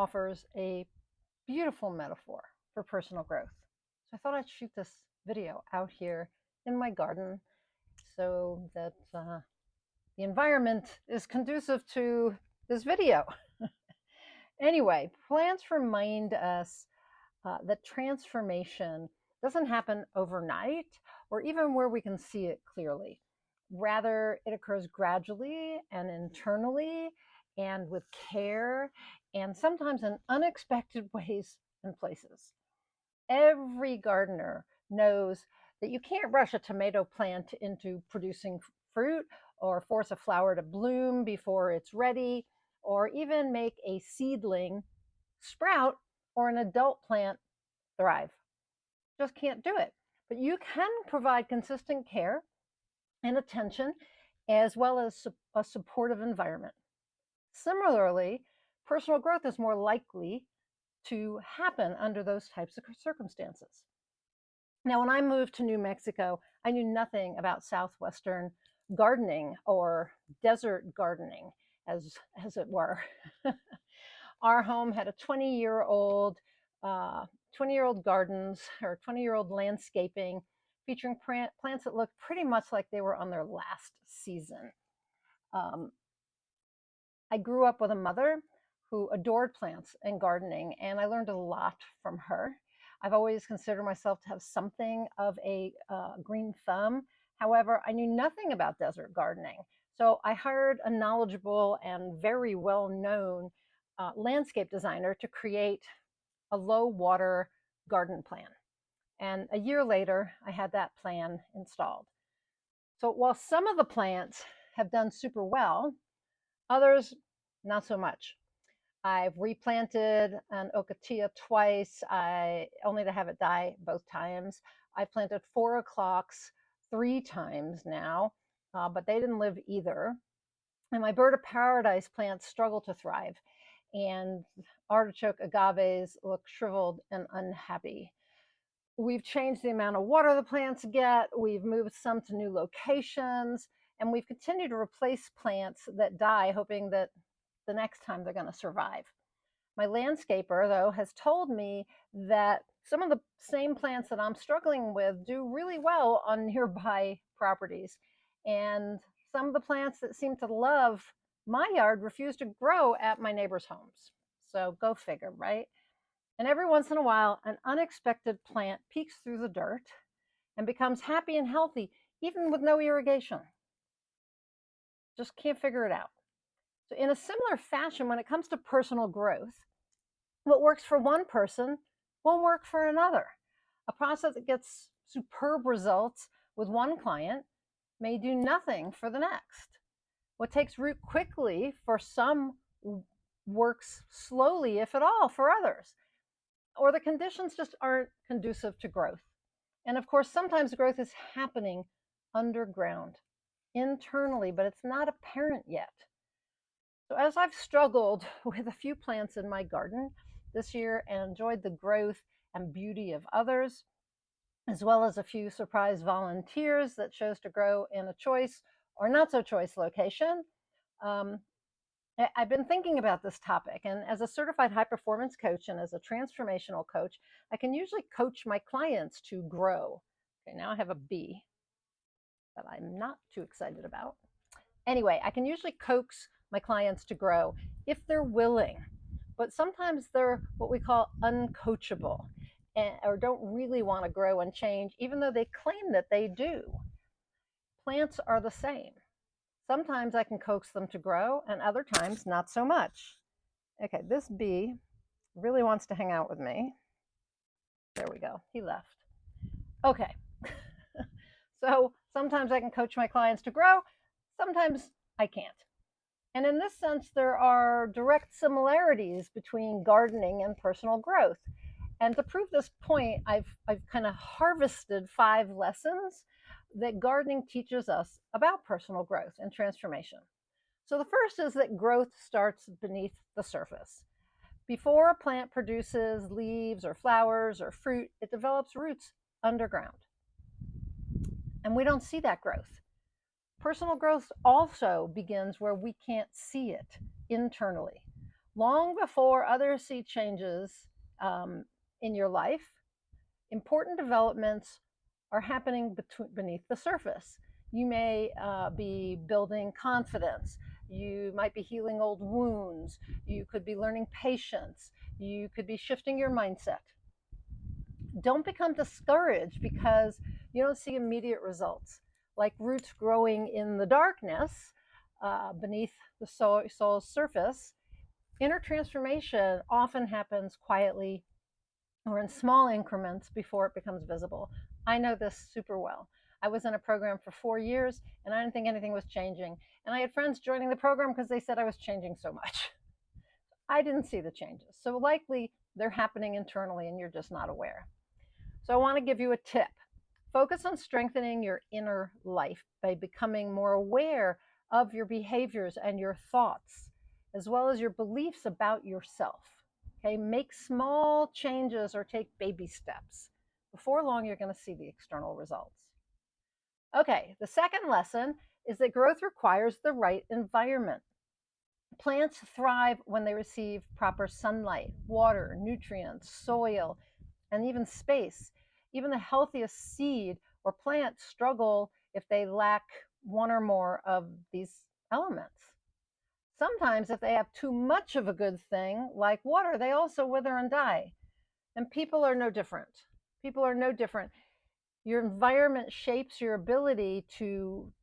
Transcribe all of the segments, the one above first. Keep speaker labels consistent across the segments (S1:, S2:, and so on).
S1: offers a beautiful metaphor for personal growth. So I thought I'd shoot this video out here in my garden so that the environment is conducive to this video. Anyway, plants remind us that transformation doesn't happen overnight or even where we can see it clearly. Rather, it occurs gradually and internally and with care and sometimes in unexpected ways and places. Every gardener knows that you can't rush a tomato plant into producing fruit or force a flower to bloom before it's ready, or even make a seedling sprout or an adult plant thrive. Just can't do it. But you can provide consistent care and attention as well as a supportive environment. Similarly, personal growth is more likely to happen under those types of circumstances. Now, when I moved to New Mexico, I knew nothing about Southwestern gardening or desert gardening, as it were. Our home had a 20-year-old gardens or 20-year-old landscaping featuring plants that looked pretty much like they were on their last season. I grew up with a mother who adored plants and gardening, and I learned a lot from her. I've always considered myself to have something of a green thumb. However, I knew nothing about desert gardening. So I hired a knowledgeable and very well-known landscape designer to create a low water garden plan. And a year later, I had that plan installed. So while some of the plants have done super well, others not so much. I've replanted an ocotillo twice, only to have it die both times. I planted 4 o'clocks 3 times now, but they didn't live either. And my bird of paradise plants struggle to thrive. And artichoke agaves look shriveled and unhappy. We've changed the amount of water the plants get. We've moved some to new locations, and we've continued to replace plants that die, hoping that the next time they're going to survive. My landscaper, though, has told me that some of the same plants that I'm struggling with do really well on nearby properties. And some of the plants that seem to love my yard refuse to grow at my neighbors' homes. So go figure, right? And every once in a while, an unexpected plant peeks through the dirt and becomes happy and healthy, even with no irrigation. Just can't figure it out. So in a similar fashion, when it comes to personal growth, what works for one person won't work for another. A process that gets superb results with one client may do nothing for the next. What takes root quickly for some works slowly, if at all, for others. Or the conditions just aren't conducive to growth. And of course, sometimes growth is happening underground, internally, but it's not apparent yet. So as I've struggled with a few plants in my garden this year and enjoyed the growth and beauty of others, as well as a few surprise volunteers that chose to grow in a choice or not so choice location, I've been thinking about this topic. And as a certified high performance coach and as a transformational coach, I can usually coach my clients to grow. Okay, now I have a bee that I'm not too excited about. Anyway, I can usually coax my clients to grow if they're willing, but sometimes they're what we call uncoachable or don't really want to grow and change, even though they claim that they do. Plants are the same. Sometimes I can coax them to grow and other times not so much. Okay, this bee really wants to hang out with me. There we go, he left. Okay, so sometimes I can coach my clients to grow, sometimes I can't. And in this sense, there are direct similarities between gardening and personal growth. And to prove this point, I've kind of harvested 5 lessons that gardening teaches us about personal growth and transformation. So the first is that growth starts beneath the surface. Before a plant produces leaves or flowers or fruit, it develops roots underground. And we don't see that growth. Personal growth also begins where we can't see it internally. Long before others see changes um, in your life, important developments are happening beneath the surface. You may be building confidence. You might be healing old wounds. You could be learning patience. You could be shifting your mindset. Don't become discouraged because you don't see immediate results, like roots growing in the darkness beneath the soil's surface. Inner transformation often happens quietly or in small increments before it becomes visible. I know this super well. I was in a program for 4 years and I didn't think anything was changing. And I had friends joining the program because they said I was changing so much. I didn't see the changes. So likely they're happening internally and you're just not aware. So I want to give you a tip. Focus on strengthening your inner life by becoming more aware of your behaviors and your thoughts, as well as your beliefs about yourself. Okay, make small changes or take baby steps. Before long, you're going to see the external results. Okay, the second lesson is that growth requires the right environment. Plants thrive when they receive proper sunlight, water, nutrients, soil, and even space. Even the healthiest seed or plant struggle if they lack one or more of these elements. Sometimes, if they have too much of a good thing, like water, they also wither and die. And people are no different. People are no different. Your environment shapes your ability to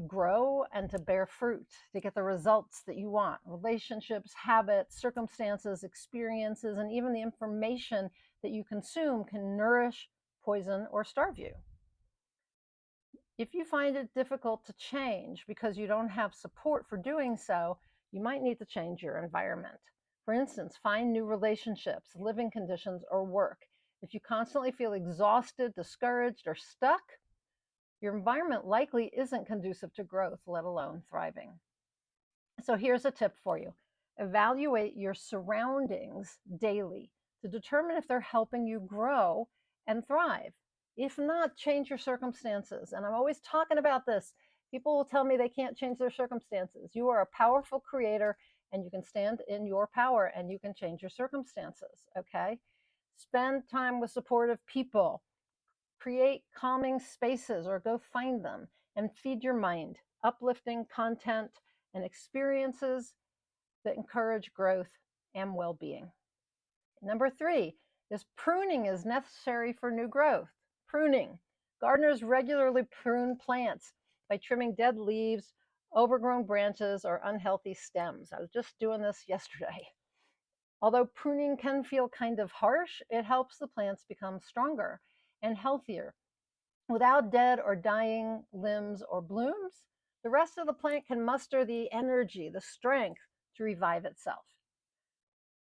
S1: grow and to bear fruit, to get the results that you want. Relationships, habits, circumstances, experiences, and even the information that you consume can nourish, poison, or starve you. If you find it difficult to change because you don't have support for doing so, you might need to change your environment. For instance, find new relationships, living conditions, or work. If you constantly feel exhausted, discouraged, or stuck, your environment likely isn't conducive to growth, let alone thriving. So here's a tip for you. Evaluate your surroundings daily to determine if they're helping you grow and thrive. If not, change your circumstances. And I'm always talking about this. People will tell me they can't change their circumstances. You are a powerful creator and you can stand in your power and you can change your circumstances. Okay. Spend time with supportive people. Create calming spaces or go find them and feed your mind uplifting content and experiences that encourage growth and well being. Number three is pruning is necessary for new growth. Pruning. Gardeners regularly prune plants by trimming dead leaves, overgrown branches, or unhealthy stems. I was just doing this yesterday. Although pruning can feel kind of harsh, it helps the plants become stronger and healthier. Without dead or dying limbs or blooms, the rest of the plant can muster the energy, the strength to revive itself.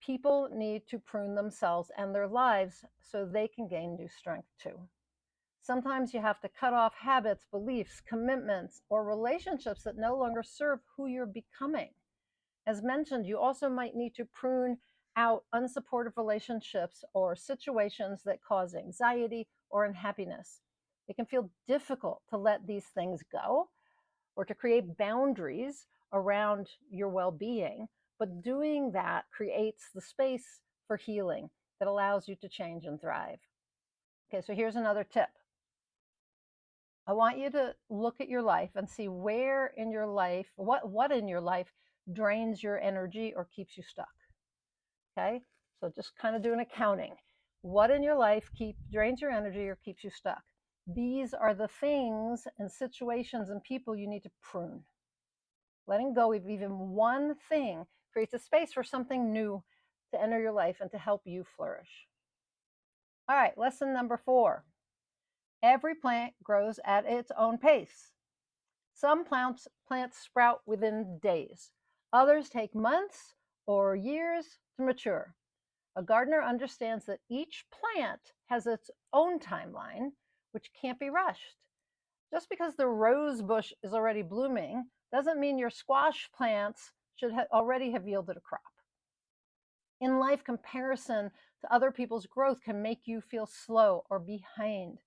S1: People need to prune themselves and their lives so they can gain new strength too. Sometimes you have to cut off habits, beliefs, commitments, or relationships that no longer serve who you're becoming. As mentioned, you also might need to prune out unsupportive relationships or situations that cause anxiety or unhappiness. It can feel difficult to let these things go or to create boundaries around your well being, but doing that creates the space for healing that allows you to change and thrive. Okay, so here's another tip. I want you to look at your life and see where in your life, what in your life drains your energy or keeps you stuck. Okay, so just kind of do an accounting. What in your life drains your energy or keeps you stuck? These are the things and situations and people you need to prune. Letting go of even one thing creates a space for something new to enter your life and to help you flourish. All right, lesson number 4. Every plant grows at its own pace. Some plants sprout within days. Others take months or years to mature. A gardener understands that each plant has its own timeline, which can't be rushed. Just because the rose bush is already blooming doesn't mean your squash plants should already have yielded a crop. In life, comparison to other people's growth can make you feel slow or behind.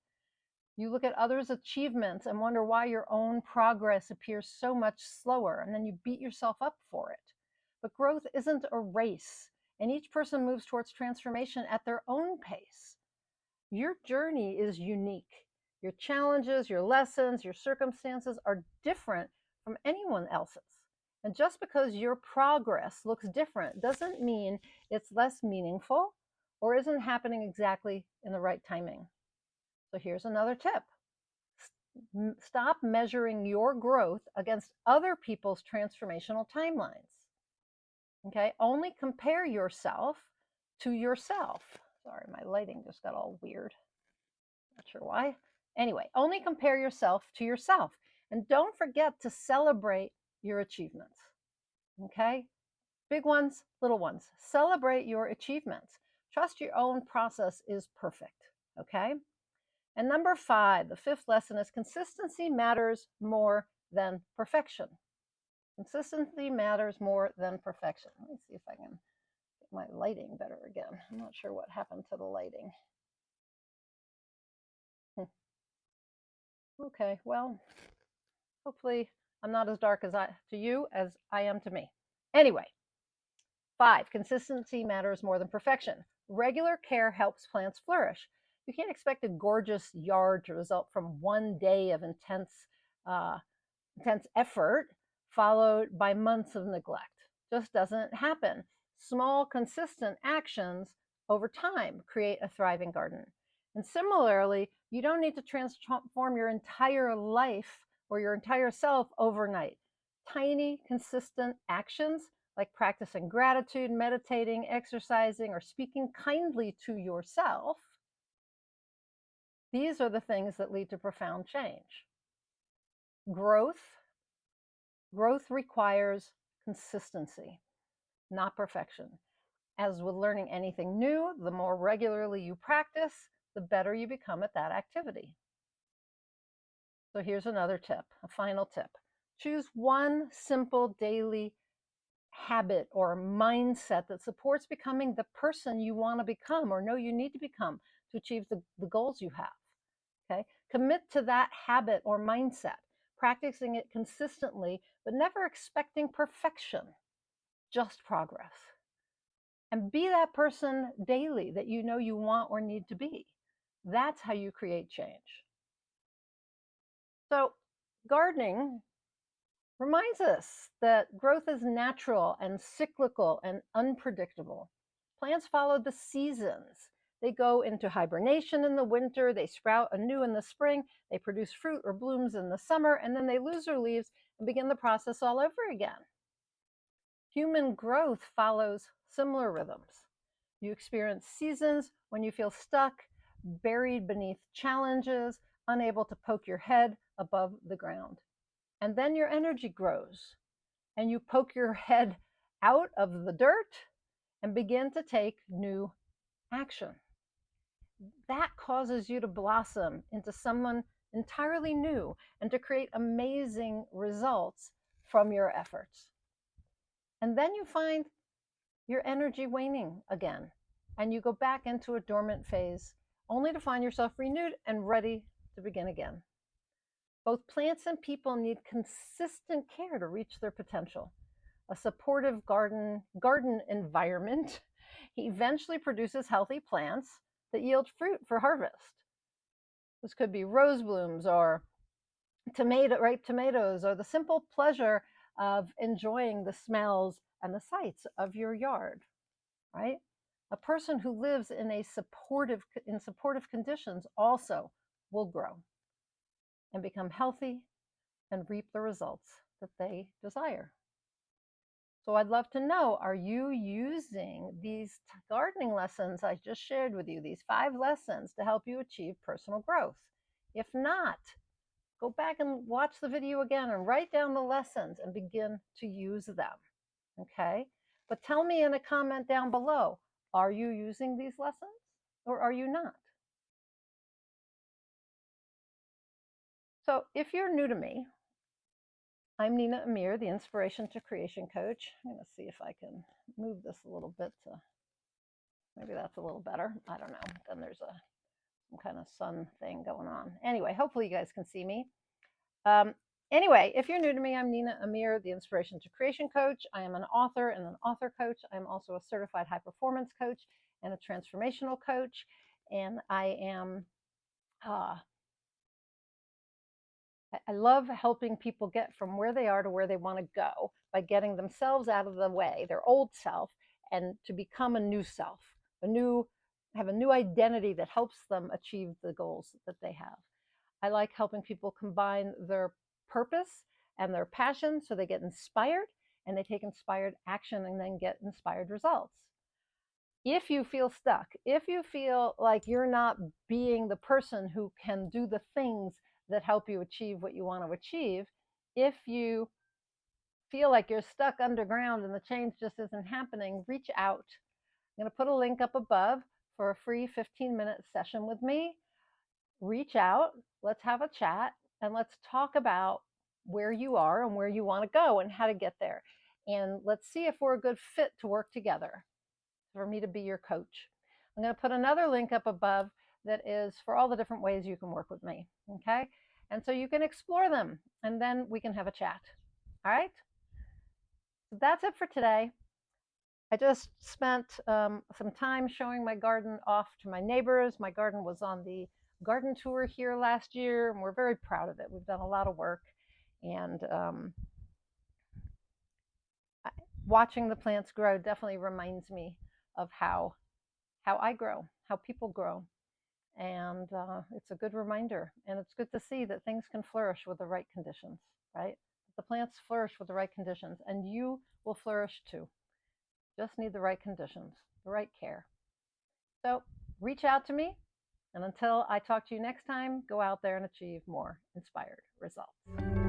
S1: You look at others' achievements and wonder why your own progress appears so much slower, and then you beat yourself up for it. But growth isn't a race, and each person moves towards transformation at their own pace. Your journey is unique. Your challenges, your lessons, your circumstances are different from anyone else's. And just because your progress looks different doesn't mean it's less meaningful or isn't happening exactly in the right timing. So here's another tip. Stop measuring your growth against other people's transformational timelines. Okay, only compare yourself to yourself. Sorry, my lighting just got all weird. Not sure why. Anyway, only compare yourself to yourself. And don't forget to celebrate your achievements. Okay? Big ones, little ones. Celebrate your achievements. Trust your own process is perfect. Okay? And number 5, the 5th lesson is consistency matters more than perfection. Consistency matters more than perfection. Let me see if I can get my lighting better again. I'm not sure what happened to the lighting. Okay, well, hopefully I'm not as dark to you as I am to me. Anyway, 5, consistency matters more than perfection. Regular care helps plants flourish. You can't expect a gorgeous yard to result from one day of intense effort followed by months of neglect. Just doesn't happen. Small, consistent actions over time create a thriving garden. And similarly, you don't need to transform your entire life or your entire self overnight. Tiny, consistent actions like practicing gratitude, meditating, exercising, or speaking kindly to yourself, these are the things that lead to profound change. Growth requires consistency, not perfection. As with learning anything new, the more regularly you practice, the better you become at that activity. So here's another tip, a final tip. Choose one simple daily habit or mindset that supports becoming the person you want to become or know you need to become to achieve the goals you have. Okay? Commit to that habit or mindset, practicing it consistently, but never expecting perfection, just progress. And be that person daily that you know you want or need to be. That's how you create change. So, gardening reminds us that growth is natural and cyclical and unpredictable. Plants follow the seasons. They go into hibernation in the winter, they sprout anew in the spring, they produce fruit or blooms in the summer, and then they lose their leaves and begin the process all over again. Human growth follows similar rhythms. You experience seasons when you feel stuck, buried beneath challenges, unable to poke your head above the ground. And then your energy grows and you poke your head out of the dirt and begin to take new action. That causes you to blossom into someone entirely new and to create amazing results from your efforts. And then you find your energy waning again and you go back into a dormant phase only to find yourself renewed and ready to begin again. Both plants and people need consistent care to reach their potential. A supportive garden environment eventually produces healthy plants that yield fruit for harvest. This could be rose blooms or ripe tomatoes, or the simple pleasure of enjoying the smells and the sights of your yard, right? A person who lives in supportive conditions also will grow and become healthy and reap the results that they desire. So I'd love to know, are you using these gardening lessons I just shared with you, these 5 lessons to help you achieve personal growth? If not, go back and watch the video again and write down the lessons and begin to use them, okay? But tell me in a comment down below, are you using these lessons or are you not? So if you're new to me, I'm Nina Amir, the Inspiration to Creation Coach. I'm going to see if I can move this a little bit to, maybe that's a little better. I don't know. Then there's some kind of sun thing going on. Anyway, hopefully you guys can see me. Anyway, if you're new to me, I'm Nina Amir, the Inspiration to Creation Coach. I am an author and an author coach. I'm also a certified high performance coach and a transformational coach. And I am, uh, I love helping people get from where they are to where they want to go by getting themselves out of the way, their old self, and to become a new self, have a new identity that helps them achieve the goals that they have. I like helping people combine their purpose and their passion so they get inspired and they take inspired action and then get inspired results. If you feel stuck, if you feel like you're not being the person who can do the things that help you achieve what you want to achieve, if you feel like you're stuck underground and the change just isn't happening, reach out. I'm going to put a link up above for a free 15-minute session with me. Reach out, let's have a chat, and let's talk about where you are and where you want to go and how to get there. And let's see if we're a good fit to work together for me to be your coach. I'm going to put another link up above that is for all the different ways you can work with me. Okay. And so you can explore them and then we can have a chat. All right. So that's it for today. I just spent some time showing my garden off to my neighbors. My garden was on the garden tour here last year, and we're very proud of it. We've done a lot of work, and watching the plants grow definitely reminds me of how I grow, how people grow, and it's a good reminder. And it's good to see that things can flourish with the right conditions, right? The plants flourish with the right conditions, and you will flourish too. Just need the right conditions, the right care. So reach out to me. And until I talk to you next time, go out there and achieve more inspired results.